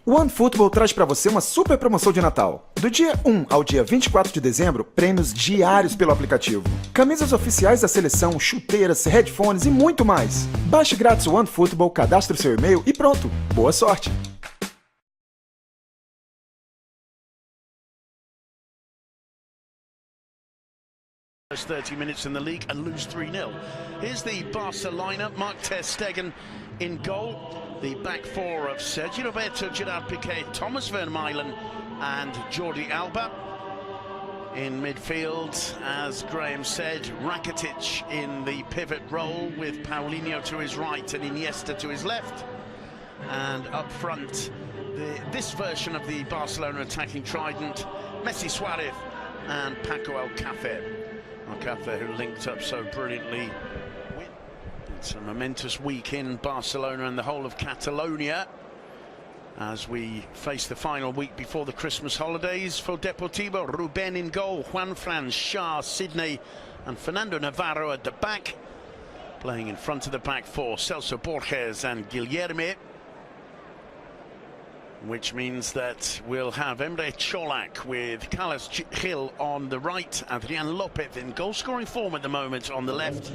O OneFootball traz para você uma super promoção de Natal. Do dia 1 ao dia 24 de dezembro, prêmios diários pelo aplicativo. Camisas oficiais da seleção, chuteiras, headphones e muito mais. Baixe grátis o OneFootball, cadastre o seu e-mail e pronto. Boa sorte! First 30 minutes in the league and lose 3-0. Here's the Barcelona, Mark ter Stegen in goal. The back four of Sergi Roberto, Gerard Piqué, Thomas Vermaelen and Jordi Alba. In midfield, as Graham said, Rakitic in the pivot role with Paulinho to his right and Iniesta to his left. And up front, this version of the Barcelona attacking trident, Messi, Suarez and Paco Alcácer. Alcácer, who linked up so brilliantly. It's a momentous week in Barcelona and the whole of Catalonia as we face the final week before the Christmas holidays. For Deportivo, Ruben in goal, Juanfran, Shah, Sidney and Fernando Navarro at the back. Playing in front of the back four, Celso Borges and Guilherme. Which means that we'll have Emre Çolak with Carlos Gil on the right, Adrian Lopez in goal-scoring form at the moment on the left,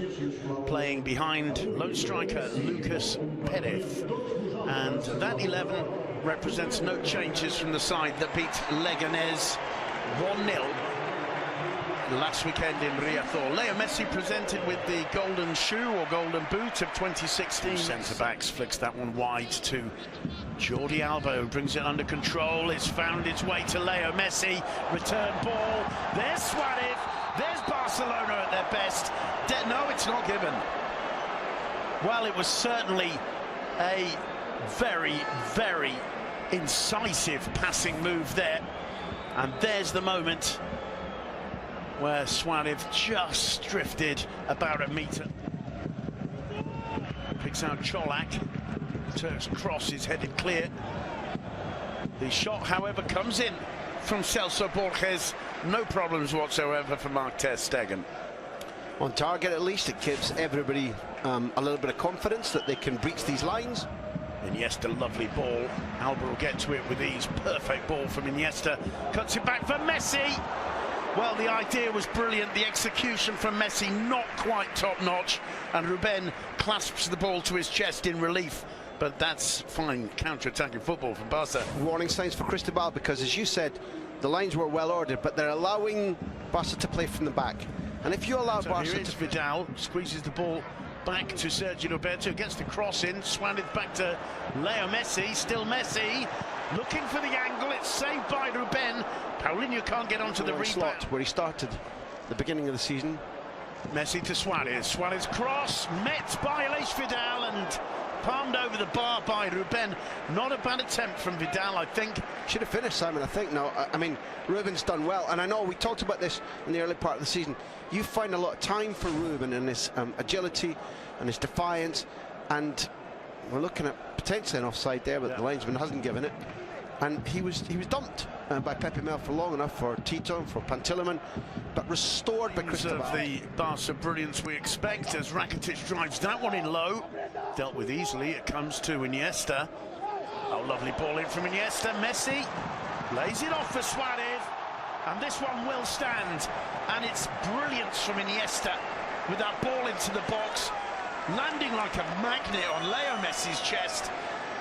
playing behind lone striker Lucas Perez. And that 11 represents no changes from the side that beat Leganés 1-0 last weekend in Riazor. Leo Messi presented with the golden shoe or golden boot of 2016. Centre-backs flicks that one wide to Jordi Alba, who brings it under control. It's found its way to Leo Messi. Return ball. There's Suarez. There's Barcelona at their best. No, it's not given. Well, it was certainly a very, very incisive passing move there. And there's the moment where Suarez just drifted about a metre. Picks out Çolak. Turk's cross is headed clear. The shot, however, comes in from Celso Borges. No problems whatsoever for Mark ter Stegen. On target, at least, it gives everybody a little bit of confidence that they can breach these lines. Iniesta, lovely ball. Alba will get to it with ease. Perfect ball from Iniesta. Cuts it back for Messi. Well, the idea was brilliant. The execution from Messi not quite top-notch. And Ruben clasps the ball to his chest in relief. But that's fine counter-attacking football from Barca. Warning signs for Cristobal because, as you said, the lines were well ordered, but they're allowing Barca to play from the back. And if you allow Barca here to... Vidal squeezes the ball back to Sergi Roberto, gets the cross in, Suarez back to Leo Messi, still Messi, looking for the angle, it's saved by Ruben. Paulinho can't get onto the rebound. Where he started the beginning of the season. Messi to Suarez, Suarez cross, met by Aleix Vidal and palmed over the bar by Ruben. Not a bad attempt from Vidal, I think. Should have finished, Simon, I think. No, I mean, Ruben's done well, and I know we talked about this in the early part of the season. You find a lot of time for Ruben and his agility and his defiance, and we're looking at potentially an offside there, but the linesman hasn't given it. And he was dumped by Pepe Mel for long enough for Tito, for Pantilimon, but restored by Cristobal. Of the Barca brilliance we expect as Rakitic drives that one in low. Dealt with easily, it comes to Iniesta. Oh, lovely ball in from Iniesta. Messi lays it off for Suarez, and this one will stand. And it's brilliance from Iniesta with that ball into the box, landing like a magnet on Leo Messi's chest.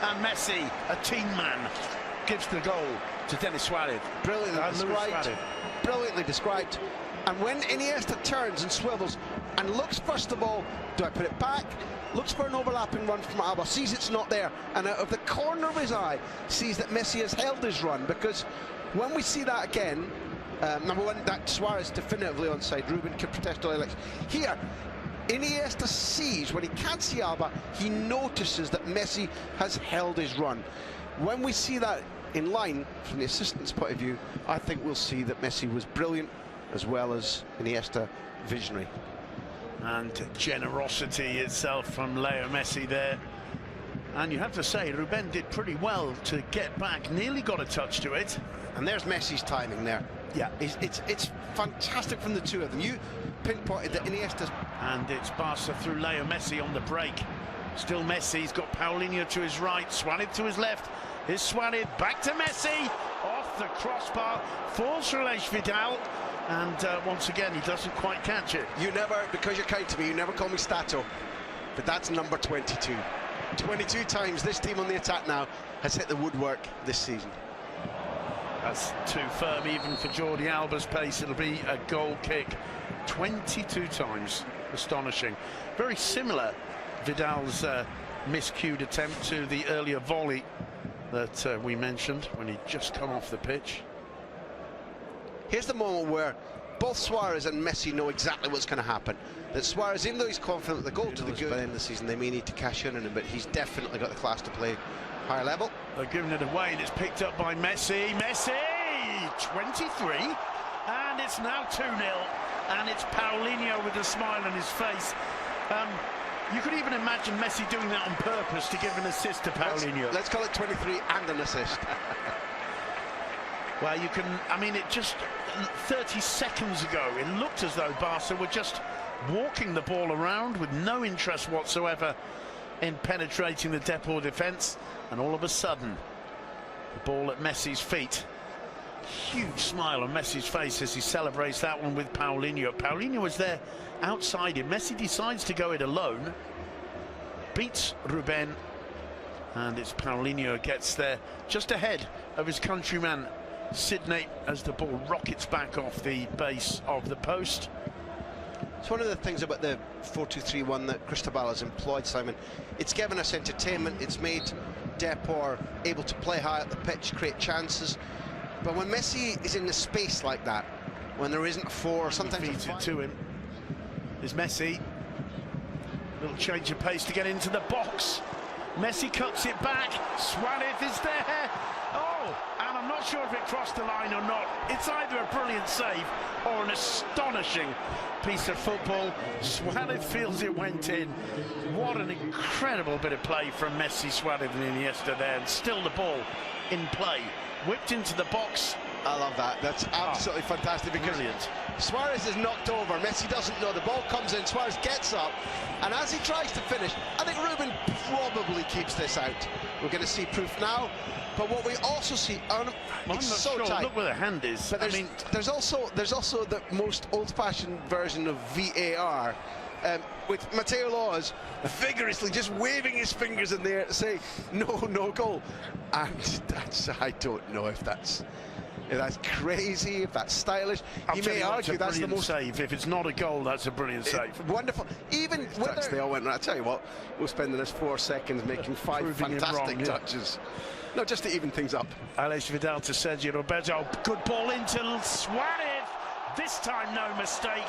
And Messi, a team man, gives the goal to Denis Suarez. Brilliantly described. And when Iniesta turns and swivels and looks, first of all, do I put it back? Looks for an overlapping run from Alba, sees it's not there, and out of the corner of his eye sees that Messi has held his run, because when we see that again, number one, that Suarez definitively onside. Ruben can protest all elects. Here, Iniesta sees, when he can't see Alba, he notices that Messi has held his run. When we see that in line, from the assistant's point of view, I think we'll see that Messi was brilliant, as well as Iniesta visionary. And generosity itself from Leo Messi there. And you have to say, Ruben did pretty well to get back, nearly got a touch to it. And there's Messi's timing there. Yeah, it's fantastic from the two of them. You pinpointed that Iniesta's... And it's Barca through Leo Messi on the break. Still Messi, he's got Paulinho to his right, Suarez to his left, Here's Suarez, back to Messi, off the crossbar, falls for Vidal, and once again he doesn't quite catch it. You never, because you're kind to me, you never call me Stato, but that's number 22. 22 times this team on the attack now has hit the woodwork this season. That's too firm even for Jordi Alba's pace. It'll be a goal kick. 22 times. Astonishing. Very similar, Vidal's miscued attempt to the earlier volley that we mentioned when he'd just come off the pitch. Here's the moment where both Suarez and Messi know exactly what's going to happen. That Suarez, even though he's confident the goal to the good by the end of the season, they may need to cash in on him, but he's definitely got the class to play higher level. They're giving it away, and it's picked up by Messi. Messi! 23, and it's now 2-0, and it's Paulinho with a smile on his face. You could even imagine Messi doing that on purpose to give an assist to Paulinho. Let's call it 23 and an assist. Well, you can, I mean, it just 30 seconds ago, it looked as though Barca were just walking the ball around with no interest whatsoever in penetrating the Depor defence, and all of a sudden, the ball at Messi's feet. Huge smile on Messi's face as he celebrates that one with Paulinho. Paulinho was there outside him. Messi decides to go it alone, beats Ruben, and it's Paulinho gets there just ahead of his countryman Sidney as the ball rockets back off the base of the post. It's one of the things about the 4-2-3-1 that Cristobal has employed, Simon. It's given us entertainment, it's made Depor able to play high at the pitch, create chances. But when Messi is in the space like that, when there isn't a four, sometimes feeds it to him. There's Messi. Little change of pace to get into the box. Messi cuts it back. Suarez is there. Oh, and I'm not sure if it crossed the line or not. It's either a brilliant save or an astonishing piece of football. Suarez feels it went in. What an incredible bit of play from Messi, Suarez and Iniesta there, and still the ball in play. Whipped into the box. I love that. That's absolutely fantastic because brilliant. Suarez is knocked over. Messi doesn't know. The ball comes in. Suarez gets up, and as he tries to finish, I think Ruben probably keeps this out. We're going to see proof now. But what we also see, it's so sure. tight. Look where the hand is. But there's also the most old-fashioned version of VAR. With Mateo Laws vigorously just waving his fingers in the air to say no goal, and that's, I don't know if that's crazy, if that's stylish. You may argue that's the most save. If it's not a goal, that's a brilliant save. Wonderful. Even whether they all went right. I tell you what, we'll spend the next 4 seconds making 5 fantastic touches. No, just to even things up. Alex Vidal to Sergio Roberto. Good ball into Suarez. This time, no mistake.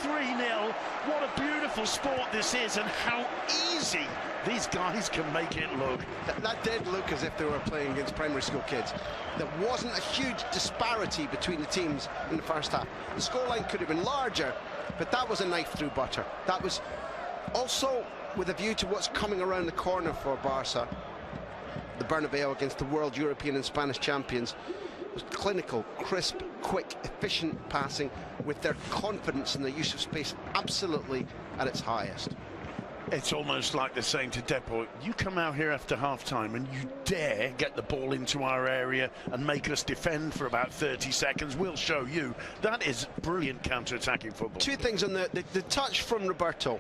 3-0. What a beautiful sport this is, and how easy these guys can make it look. That did look as if they were playing against primary school kids. There wasn't a huge disparity between the teams in the first half. The scoreline could have been larger, but that was a knife through butter. That was also with a view to what's coming around the corner for Barca. The Bernabeu against the world, European and Spanish champions. It was clinical, crisp, quick, efficient passing with their confidence in the use of space absolutely at its highest. It's almost like they're saying to Depor, you come out here after half-time and you dare get the ball into our area and make us defend for about 30 seconds. We'll show you. That is brilliant counter-attacking football. 2 things on the touch from Roberto,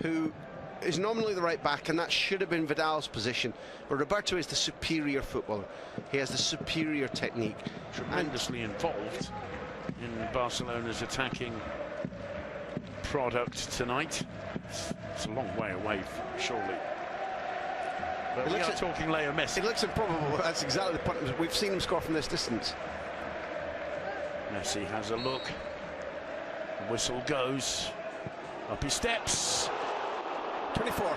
who is nominally the right back, and that should have been Vidal's position, but Roberto is the superior footballer. He has the superior technique. Tremendously involved in Barcelona's attacking product tonight. It's a long way away, surely. But we are talking Leo Messi. It looks improbable, but that's exactly the point. We've seen him score from this distance. Messi has a look. The whistle goes. Up he steps. 24.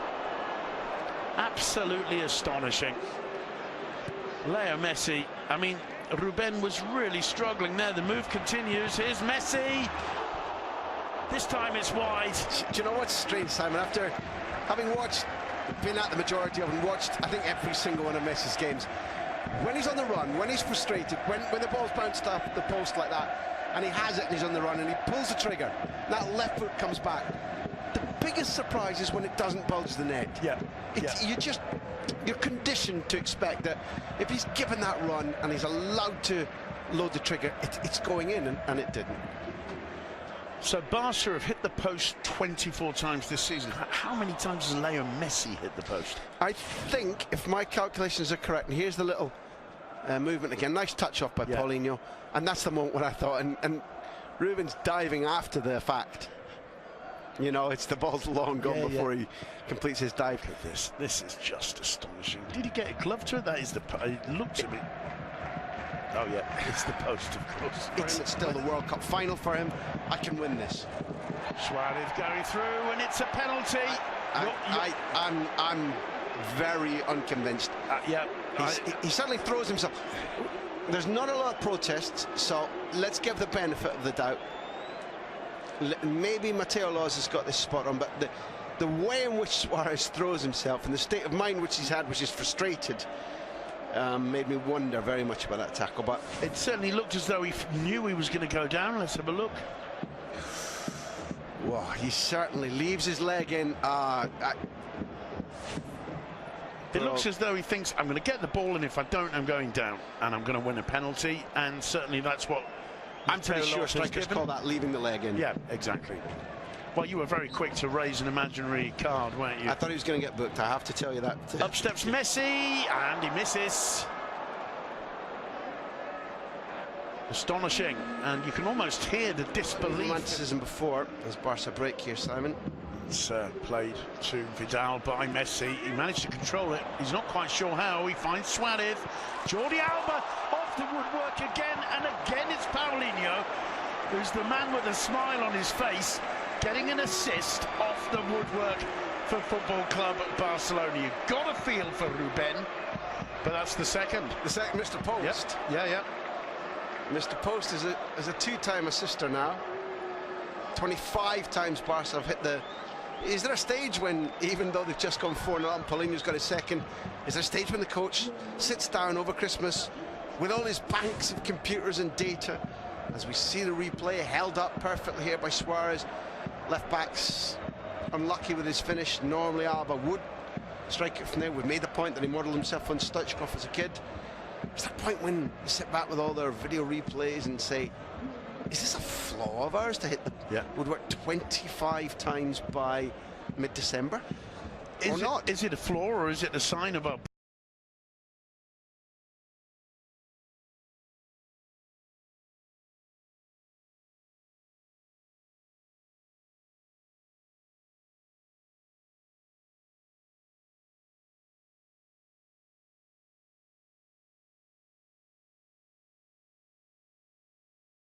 Absolutely astonishing. Leo Messi, I mean, Ruben was really struggling there. The move continues. Here's Messi. This time it's wide. Do you know what's strange, Simon? After having been at the majority of them, watched, I think, every single one of Messi's games, when he's on the run, when he's frustrated, when the ball's bounced off the post like that, and he has it and he's on the run and he pulls the trigger, that left foot comes back. The biggest surprise is when it doesn't bulge the net. Yeah. You're conditioned to expect that if he's given that run and he's allowed to load the trigger, it's going in, and it didn't. So Barca have hit the post 24 times this season. How many times has Leo Messi hit the post? I think, if my calculations are correct, and here's the little movement again, nice touch off by Paulinho, and that's the moment when I thought, and Ruben's diving after the fact. You know, it's the ball's long gone before he completes his dive. Look at this is just astonishing. Did he get a glove to it? That is the, it looks a bit. Oh yeah, it's the post, of course. It's still the World Cup final for him. I can win this. Suarez going through, and it's a penalty. I'm very unconvinced. He certainly throws himself. There's not a lot of protests, so let's give the benefit of the doubt. Maybe Mateo Laws has got this spot on, but the way in which Suarez throws himself and the state of mind which he's had, which is frustrated, made me wonder very much about that tackle. But it certainly looked as though he knew he was going to go down. Let's have a look. Wow, he certainly leaves his leg in. It looks as though he thinks, I'm going to get the ball, and if I don't, I'm going down, and I'm going to win a penalty. And certainly that's what I'm pretty sure strikers call that leaving the leg in. Yeah, exactly. Well, you were very quick to raise an imaginary card, weren't you? I thought he was going to get booked, I have to tell you that. Up steps Messi, and he misses. Astonishing, and you can almost hear the disbelief. Romanticism before, as Barca break here, Simon. It's played to Vidal by Messi. He managed to control it. He's not quite sure how. He finds Suarez. Jordi Alba off the woodwork again, and again it's Paulinho, who's the man with a smile on his face, getting an assist off the woodwork for Football Club Barcelona. You've got a feel for Ruben, but that's the second. The second, Mr. Post. Yep. Yeah. Mr. Post is a two-time assister now. 25 times Barca have hit the... Is there a stage when, even though they've just gone 4-0 and Paulinho's got his second, is there a stage when the coach sits down over Christmas with all his banks of computers and data, as we see the replay held up perfectly here by Suarez? Left back's unlucky with his finish. Normally Alba would strike it from there. We've made the point that he modelled himself on Stoichkov as a kid. There's that point when you sit back with all their video replays and say, is this a flaw of ours to hit the woodwork 25 times by mid-December? Or not? Is it a flaw, or is it a sign of our